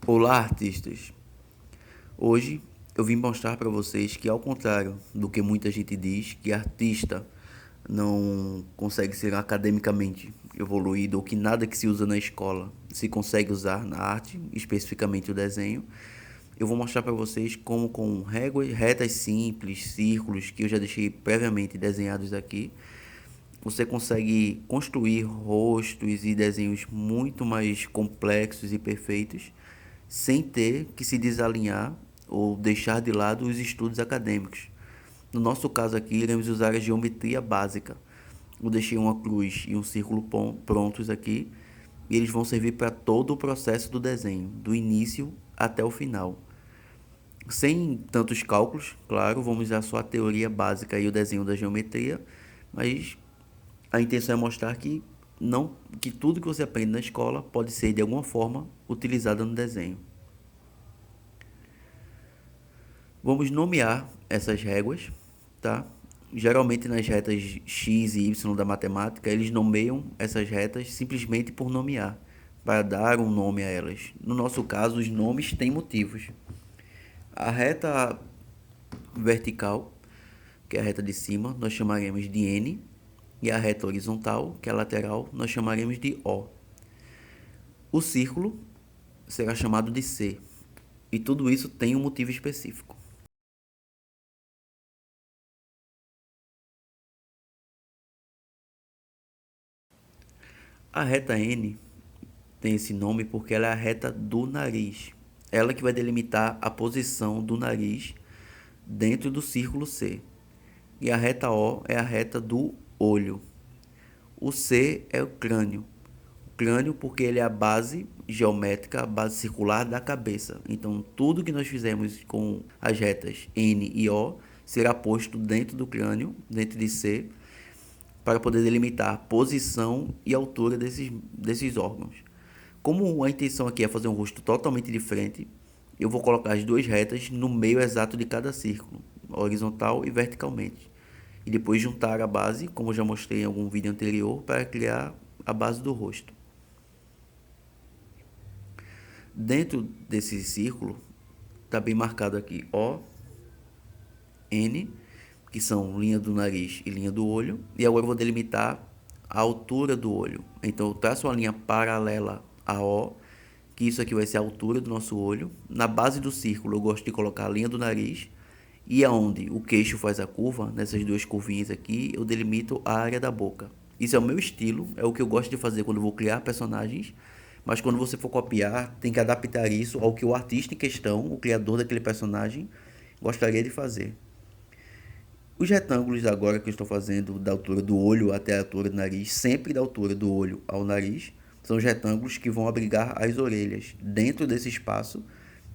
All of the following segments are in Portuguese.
Olá, artistas! Hoje eu vim mostrar para vocês que, ao contrário do que muita gente diz, que artista não consegue ser academicamente evoluído ou que nada que se usa na escola se consegue usar na arte, especificamente o desenho, eu vou mostrar para vocês como com réguas, retas simples, círculos que eu já deixei previamente desenhados aqui, você consegue construir rostos e desenhos muito mais complexos e perfeitos sem ter que se desalinhar ou deixar de lado os estudos acadêmicos. No nosso caso aqui, iremos usar a geometria básica. Eu deixei uma cruz e um círculo prontos aqui e eles vão servir para todo o processo do desenho, do início até o final. Sem tantos cálculos, claro, vamos usar só a teoria básica e o desenho da geometria, mas a intenção é mostrar que não que tudo que você aprende na escola pode ser de alguma forma utilizado no desenho. Vamos nomear essas réguas, tá? Geralmente nas retas x e y da matemática, eles nomeiam essas retas simplesmente por nomear, para dar um nome a elas. No nosso caso, os nomes têm motivos. A reta vertical, que é a reta de cima, nós chamaremos de n, e a reta horizontal, que é a lateral, nós chamaremos de O. O círculo será chamado de C, e tudo isso tem um motivo específico. A reta N tem esse nome porque ela é a reta do nariz. Ela que vai delimitar a posição do nariz dentro do círculo C. E a reta O é a reta do olho. O C é o crânio. O crânio porque ele é a base geométrica, a base circular da cabeça. Então tudo que nós fizemos com as retas N e O será posto dentro do crânio, dentro de C, para poder delimitar a posição e altura desses órgãos. Como a intenção aqui é fazer um rosto totalmente diferente, eu vou colocar as duas retas no meio exato de cada círculo, horizontal e verticalmente. E depois juntar a base, como eu já mostrei em algum vídeo anterior, para criar a base do rosto. Dentro desse círculo, está bem marcado aqui O, N, que são linha do nariz e linha do olho. E agora eu vou delimitar a altura do olho. Então eu traço uma linha paralela a O, que isso aqui vai ser a altura do nosso olho. Na base do círculo eu gosto de colocar a linha do nariz. E aonde o queixo faz a curva, nessas duas curvinhas aqui, eu delimito a área da boca. Isso é o meu estilo, é o que eu gosto de fazer quando eu vou criar personagens. Mas quando você for copiar, tem que adaptar isso ao que o artista em questão, o criador daquele personagem, gostaria de fazer. Os retângulos agora que eu estou fazendo da altura do olho até a altura do nariz, sempre da altura do olho ao nariz, são os retângulos que vão abrigar as orelhas. Dentro desse espaço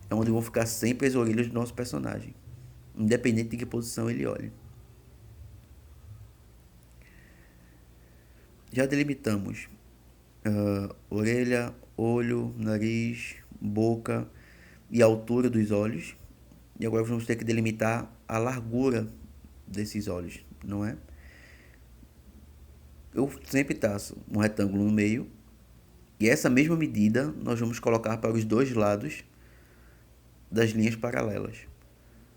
é onde vão ficar sempre as orelhas do nosso personagem, independente de que posição ele olhe. Já delimitamos orelha, olho, nariz, boca e a altura dos olhos. E agora vamos ter que delimitar a largura desses olhos, não é? Eu sempre traço um retângulo no meio e essa mesma medida nós vamos colocar para os dois lados das linhas paralelas.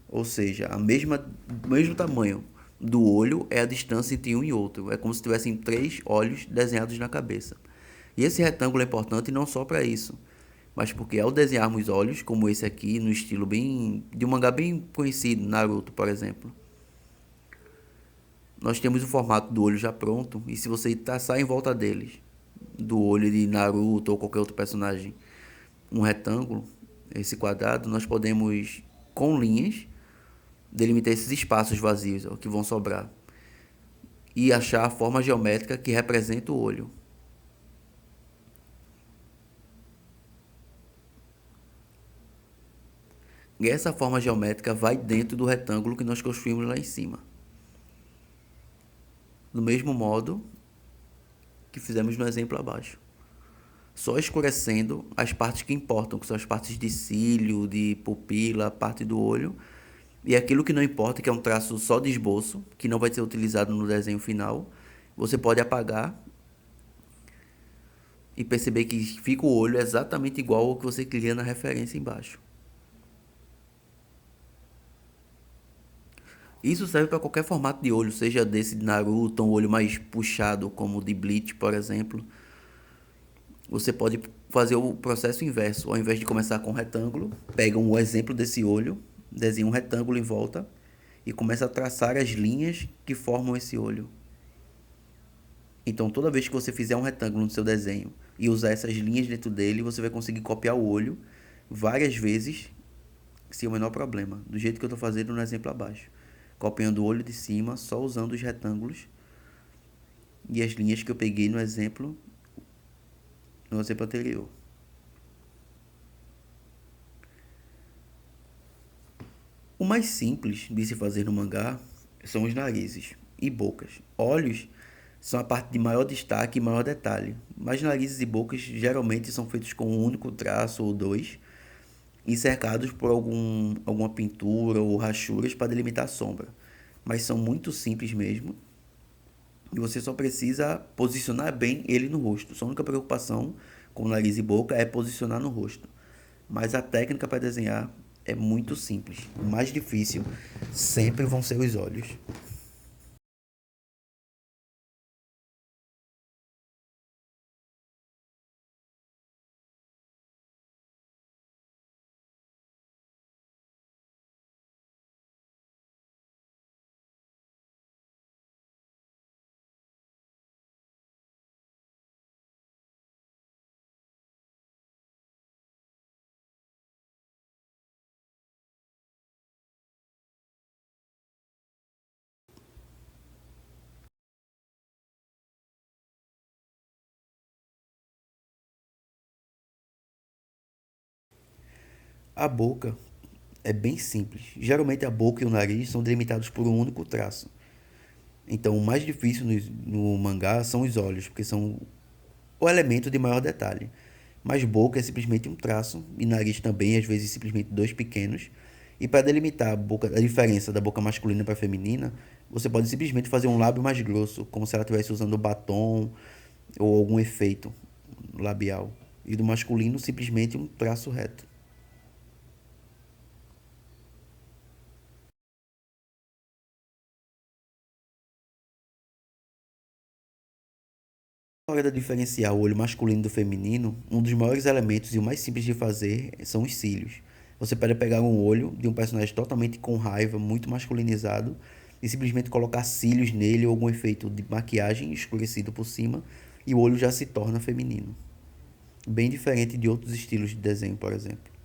Ou seja, o mesmo tamanho do olho é a distância entre um e outro. É como se tivessem três olhos desenhados na cabeça. E esse retângulo é importante não só para isso, mas porque ao desenharmos olhos, como esse aqui, no estilo bem de um mangá bem conhecido, Naruto, por exemplo, nós temos o formato do olho já pronto, e se você traçar em volta deles, do olho de Naruto ou qualquer outro personagem, um retângulo, esse quadrado, nós podemos, com linhas, delimitar esses espaços vazios ó, que vão sobrar e achar a forma geométrica que representa o olho. E essa forma geométrica vai dentro do retângulo que nós construímos lá em cima. Do mesmo modo que fizemos no exemplo abaixo. Só escurecendo as partes que importam, que são as partes de cílio, de pupila, a parte do olho. E aquilo que não importa, que é um traço só de esboço, que não vai ser utilizado no desenho final, você pode apagar e perceber que fica o olho exatamente igual ao que você cria na referência embaixo. Isso serve para qualquer formato de olho, seja desse de Naruto, um olho mais puxado, como o de Bleach, por exemplo. Você pode fazer o processo inverso. Ao invés de começar com um retângulo, pega um exemplo desse olho, desenha um retângulo em volta e começa a traçar as linhas que formam esse olho. Então, toda vez que você fizer um retângulo no seu desenho e usar essas linhas dentro dele, você vai conseguir copiar o olho várias vezes sem o menor problema, do jeito que eu estou fazendo no exemplo abaixo. Copiando o olho de cima, só usando os retângulos e as linhas que eu peguei no exemplo anterior. O mais simples de se fazer no mangá são os narizes e bocas. Olhos são a parte de maior destaque e maior detalhe, mas narizes e bocas geralmente são feitos com um único traço ou dois e cercados por alguma pintura ou rachuras para delimitar a sombra. Mas são muito simples mesmo e você só precisa posicionar bem ele no rosto. Sua única preocupação com nariz e boca é posicionar no rosto. Mas a técnica para desenhar é muito simples. O mais difícil sempre vão ser os olhos. A boca é bem simples. Geralmente a boca e o nariz são delimitados por um único traço. Então o mais difícil no mangá são os olhos, porque são o elemento de maior detalhe. Mas boca é simplesmente um traço, e nariz também, às vezes simplesmente dois pequenos. E para delimitar a diferença da boca masculina para feminina, você pode simplesmente fazer um lábio mais grosso, como se ela estivesse usando batom ou algum efeito labial. E do masculino, simplesmente um traço reto. Na hora de diferenciar o olho masculino do feminino, um dos maiores elementos e o mais simples de fazer são os cílios. Você pode pegar um olho de um personagem totalmente com raiva, muito masculinizado, e simplesmente colocar cílios nele ou algum efeito de maquiagem escurecido por cima, e o olho já se torna feminino. Bem diferente de outros estilos de desenho, por exemplo.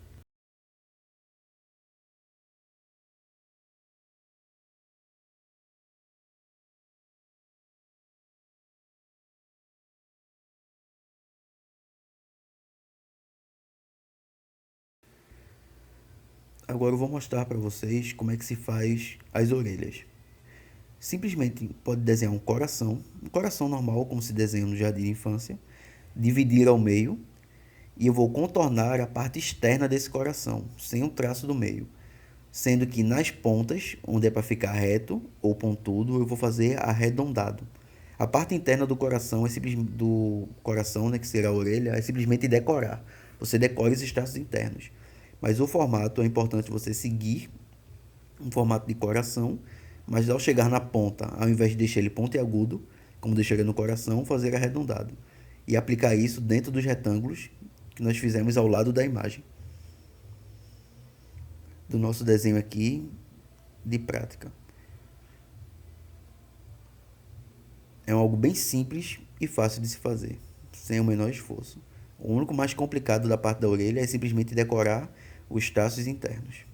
Agora eu vou mostrar para vocês como é que se faz as orelhas. Simplesmente pode desenhar um coração normal, como se desenha no jardim de infância, dividir ao meio e eu vou contornar a parte externa desse coração, sem o traço do meio. Sendo que nas pontas, onde é para ficar reto ou pontudo, eu vou fazer arredondado. A parte interna do coração do coração, né, que será a orelha, é simplesmente decorar. Você decora os traços internos. Mas o formato é importante você seguir um formato de coração, mas ao chegar na ponta, ao invés de deixar ele pontiagudo, como deixaria no coração, fazer arredondado. E aplicar isso dentro dos retângulos que nós fizemos ao lado da imagem do nosso desenho aqui de prática. É algo bem simples e fácil de se fazer, sem o menor esforço. O único mais complicado da parte da orelha é simplesmente decorar os traços internos.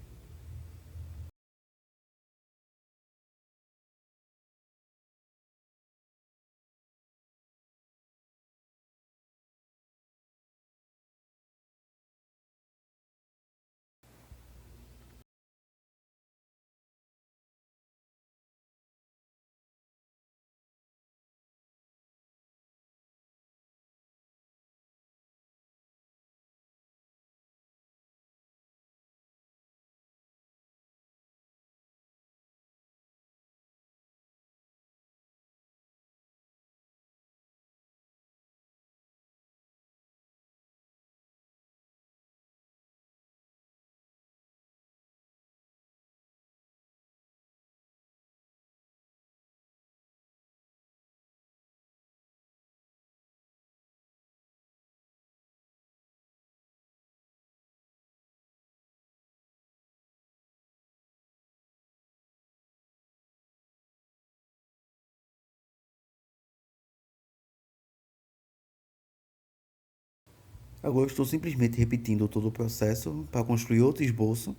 Agora eu estou simplesmente repetindo todo o processo para construir outro esboço,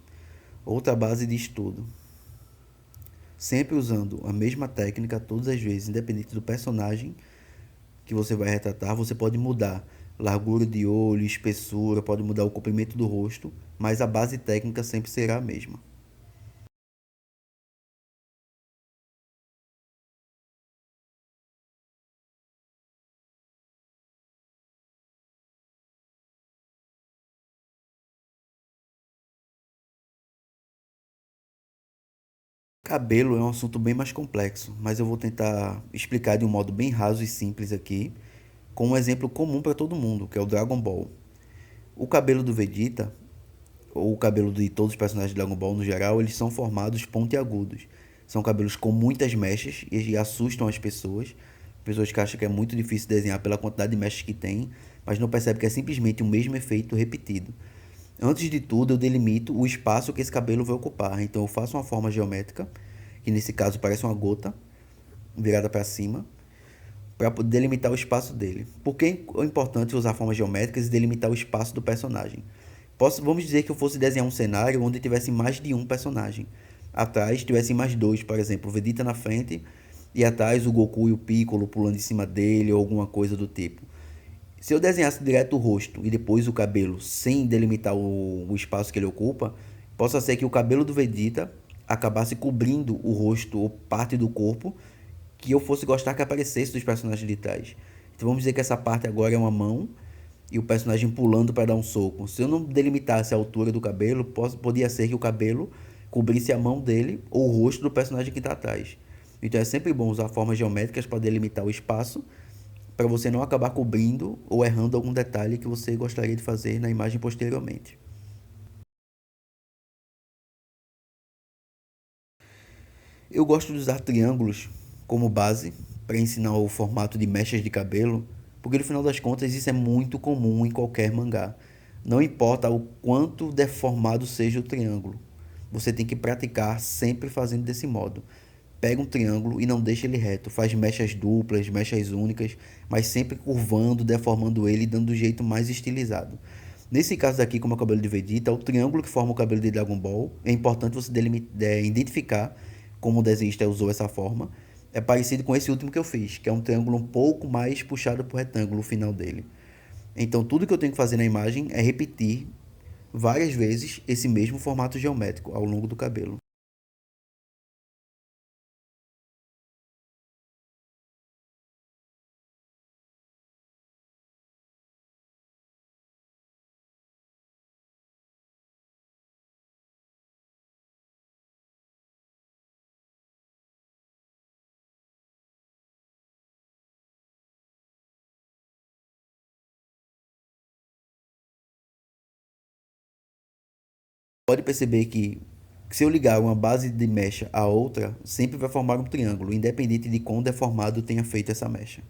outra base de estudo. Sempre usando a mesma técnica todas as vezes, independente do personagem que você vai retratar, você pode mudar largura de olho, espessura, pode mudar o comprimento do rosto, mas a base técnica sempre será a mesma. Cabelo é um assunto bem mais complexo, mas eu vou tentar explicar de um modo bem raso e simples aqui, com um exemplo comum para todo mundo, que é o Dragon Ball. O cabelo do Vegeta, ou o cabelo de todos os personagens de Dragon Ball no geral, eles são formados pontiagudos. São cabelos com muitas mechas e assustam as pessoas. Pessoas que acham que é muito difícil desenhar pela quantidade de mechas que tem, mas não percebem que é simplesmente o mesmo efeito repetido. Antes de tudo, eu delimito o espaço que esse cabelo vai ocupar. Então, eu faço uma forma geométrica, que nesse caso parece uma gota virada para cima, para delimitar o espaço dele. Por que é importante usar formas geométricas e delimitar o espaço do personagem? Vamos dizer que eu fosse desenhar um cenário onde tivesse mais de um personagem. Atrás tivessem mais dois, por exemplo, o Vegeta na frente e atrás o Goku e o Piccolo pulando em cima dele ou alguma coisa do tipo. Se eu desenhasse direto o rosto e depois o cabelo sem delimitar o espaço que ele ocupa, possa ser que o cabelo do Vegeta acabasse cobrindo o rosto ou parte do corpo que eu fosse gostar que aparecesse dos personagens de trás. Então vamos dizer que essa parte agora é uma mão e o personagem pulando para dar um soco. Se eu não delimitasse a altura do cabelo, podia ser que o cabelo cobrisse a mão dele ou o rosto do personagem que está atrás. Então é sempre bom usar formas geométricas para delimitar o espaço, para você não acabar cobrindo ou errando algum detalhe que você gostaria de fazer na imagem posteriormente. Eu gosto de usar triângulos como base para ensinar o formato de mechas de cabelo, porque no final das contas isso é muito comum em qualquer mangá. Não importa o quanto deformado seja o triângulo, você tem que praticar sempre fazendo desse modo. Pega um triângulo e não deixa ele reto, faz mechas duplas, mechas únicas, mas sempre curvando, deformando ele e dando do jeito mais estilizado. Nesse caso daqui, como é o cabelo de Vegeta, o triângulo que forma o cabelo de Dragon Ball, é importante você identificar como o desenhista usou essa forma. É parecido com esse último que eu fiz, que é um triângulo um pouco mais puxado para o retângulo, o final dele. Então, tudo que eu tenho que fazer na imagem é repetir várias vezes esse mesmo formato geométrico ao longo do cabelo. Pode perceber que se eu ligar uma base de mecha a outra, sempre vai formar um triângulo, independente de quão deformado tenha feito essa mecha.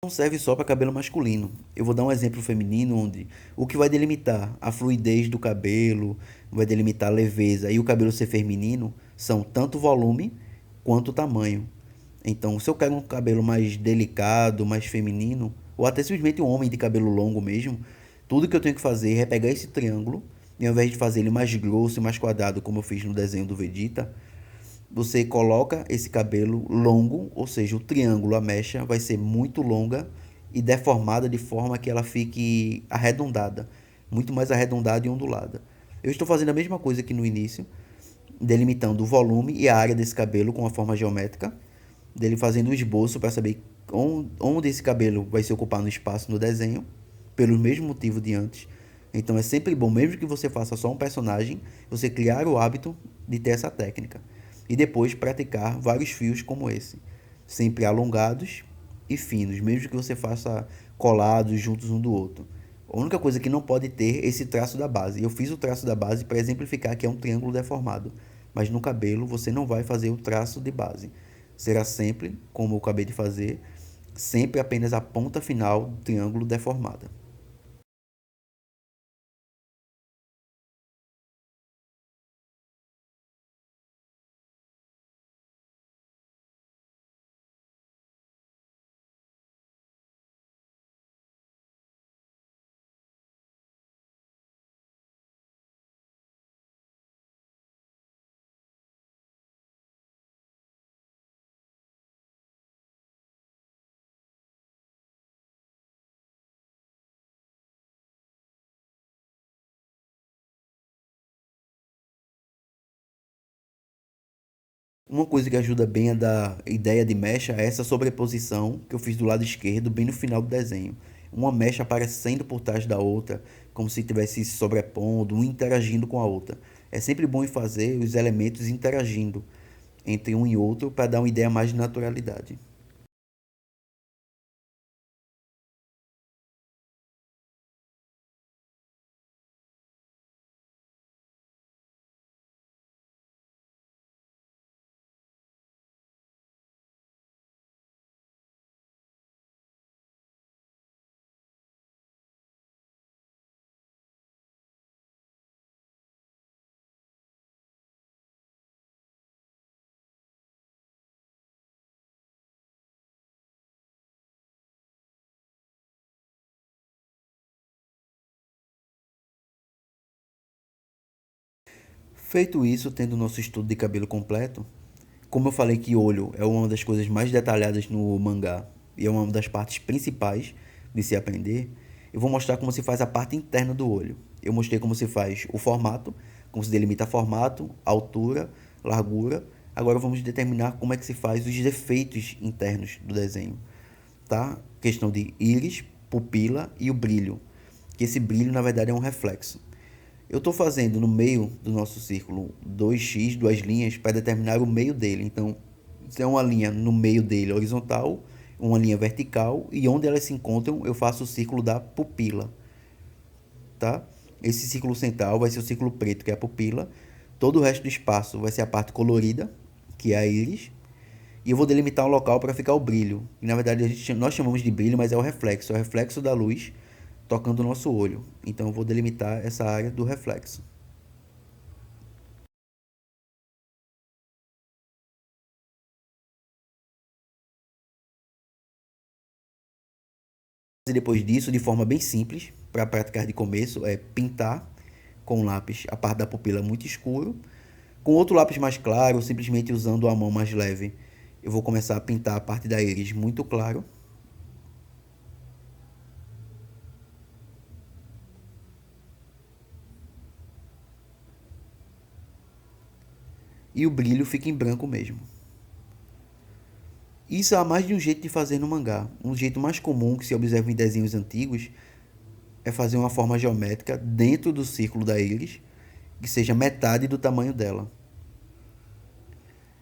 Não serve só para cabelo masculino. Eu vou dar um exemplo feminino onde o que vai delimitar a fluidez do cabelo, vai delimitar a leveza e o cabelo ser feminino são tanto o volume quanto o tamanho. Então, se eu quero um cabelo mais delicado, mais feminino, ou até simplesmente um homem de cabelo longo mesmo, tudo que eu tenho que fazer é pegar esse triângulo e ao invés de fazer ele mais grosso e mais quadrado, como eu fiz no desenho do Vegeta, você coloca esse cabelo longo, ou seja, o triângulo, a mecha, vai ser muito longa e deformada de forma que ela fique arredondada, muito mais arredondada e ondulada. Eu estou fazendo a mesma coisa aqui no início, delimitando o volume e a área desse cabelo com a forma geométrica, dele fazendo um esboço para saber onde esse cabelo vai se ocupar no espaço no desenho, pelo mesmo motivo de antes. Então é sempre bom, mesmo que você faça só um personagem, você criar o hábito de ter essa técnica. E depois praticar vários fios como esse, sempre alongados e finos, mesmo que você faça colados juntos um do outro. A única coisa que não pode ter é esse traço da base. Eu fiz o traço da base para exemplificar que é um triângulo deformado, mas no cabelo você não vai fazer o traço de base. Será sempre, como eu acabei de fazer, sempre apenas a ponta final do triângulo deformada. Uma coisa que ajuda bem a dar ideia de mecha é essa sobreposição que eu fiz do lado esquerdo, bem no final do desenho. Uma mecha aparecendo por trás da outra, como se estivesse se sobrepondo, um interagindo com a outra. É sempre bom em fazer os elementos interagindo entre um e outro para dar uma ideia mais de naturalidade. Feito isso, tendo nosso estudo de cabelo completo, como eu falei que olho é uma das coisas mais detalhadas no mangá e é uma das partes principais de se aprender, eu vou mostrar como se faz a parte interna do olho. Eu mostrei como se faz o formato, como se delimita formato, altura, largura. Agora vamos determinar como é que se faz os defeitos internos do desenho, tá? Questão de íris, pupila e o brilho, que esse brilho na verdade é um reflexo. Eu estou fazendo no meio do nosso círculo 2x, duas linhas, para determinar o meio dele. Então, tem uma linha no meio dele horizontal, uma linha vertical, e onde elas se encontram, eu faço o círculo da pupila, tá? Esse círculo central vai ser o círculo preto, que é a pupila. Todo o resto do espaço vai ser a parte colorida, que é a íris. E eu vou delimitar um local para ficar o brilho. E na verdade nós chamamos de brilho, mas é o reflexo da luz tocando o nosso olho. Então eu vou delimitar essa área do reflexo. E depois disso, de forma bem simples, para praticar de começo, é pintar com lápis a parte da pupila muito escuro. Com outro lápis mais claro, simplesmente usando a mão mais leve, eu vou começar a pintar a parte da íris muito claro. E o brilho fica em branco mesmo. Isso há mais de um jeito de fazer no mangá. Um jeito mais comum que se observa em desenhos antigos é fazer uma forma geométrica dentro do círculo da íris que seja metade do tamanho dela.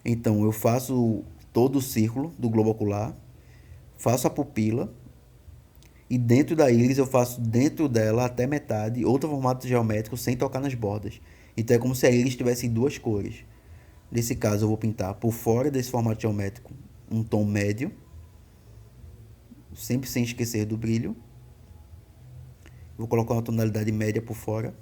Então eu faço todo o círculo do globo ocular, faço a pupila e dentro da íris eu faço dentro dela até metade outro formato geométrico sem tocar nas bordas. Então é como se a íris tivesse duas cores. Nesse caso eu vou pintar por fora desse formato geométrico um tom médio, sempre sem esquecer do brilho. Vou colocar uma tonalidade média por fora.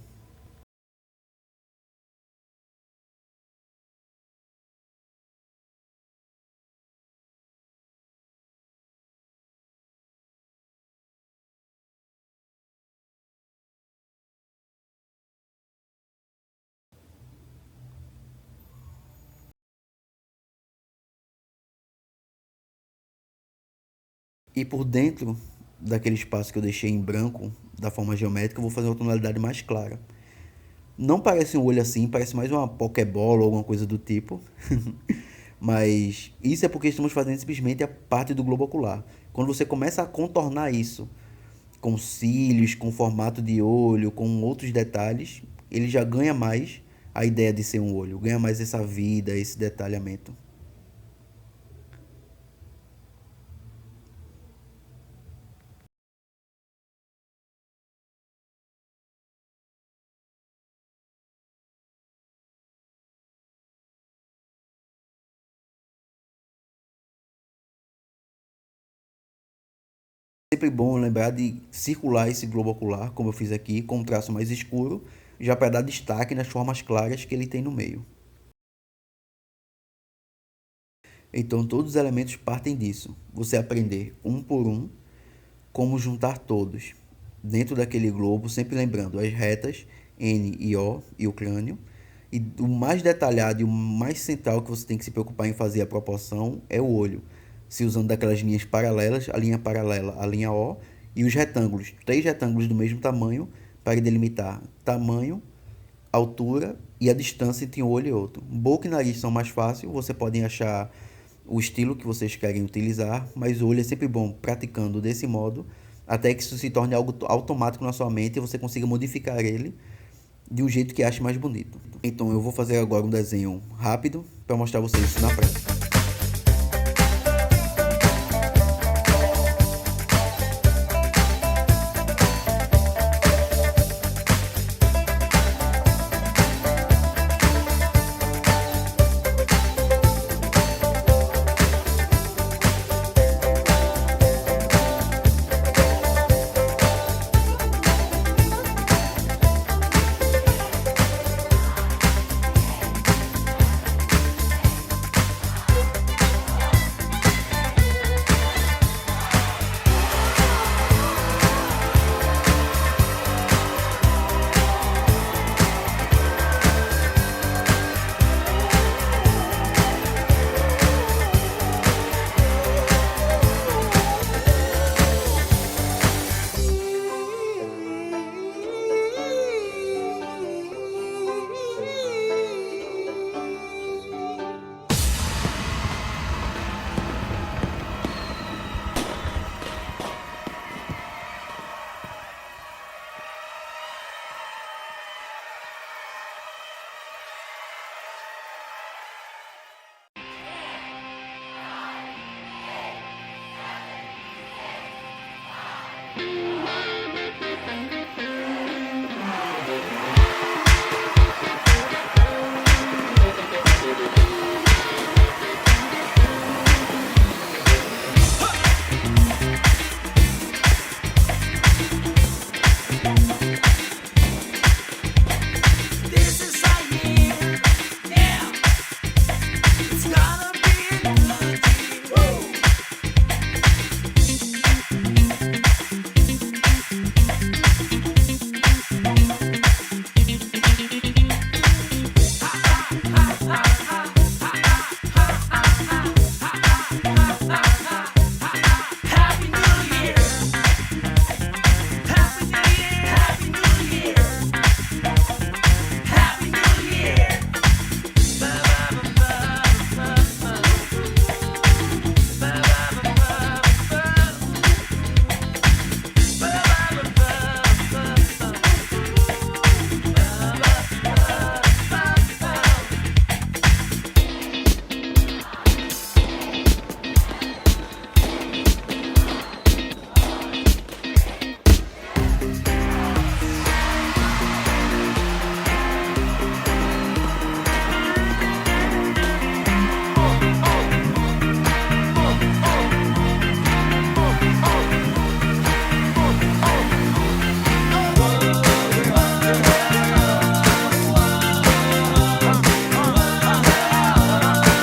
E por dentro daquele espaço que eu deixei em branco, da forma geométrica, eu vou fazer uma tonalidade mais clara. Não parece um olho assim, parece mais uma Pokébola ou alguma coisa do tipo. Mas isso é porque estamos fazendo simplesmente a parte do globo ocular. Quando você começa a contornar isso com cílios, com formato de olho, com outros detalhes, ele já ganha mais a ideia de ser um olho, ganha mais essa vida, esse detalhamento. sempre bom lembrar de circular esse globo ocular, como eu fiz aqui, com um traço mais escuro, já para dar destaque nas formas claras que ele tem no meio. Então todos os elementos partem disso, você aprender um por um como juntar todos dentro daquele globo, sempre lembrando as retas N e O e o crânio. E o mais detalhado e o mais central que você tem que se preocupar em fazer a proporção é o olho, se usando daquelas linhas paralelas, a linha paralela, a linha O, e os retângulos, 3 retângulos do mesmo tamanho, para delimitar tamanho, altura e a distância entre um olho e outro. Boca e nariz são mais fáceis, você podem achar o estilo que vocês querem utilizar, mas o olho é sempre bom praticando desse modo, até que isso se torne algo automático na sua mente e você consiga modificar ele de um jeito que ache mais bonito. Então eu vou fazer agora um desenho rápido para mostrar vocês isso na prática.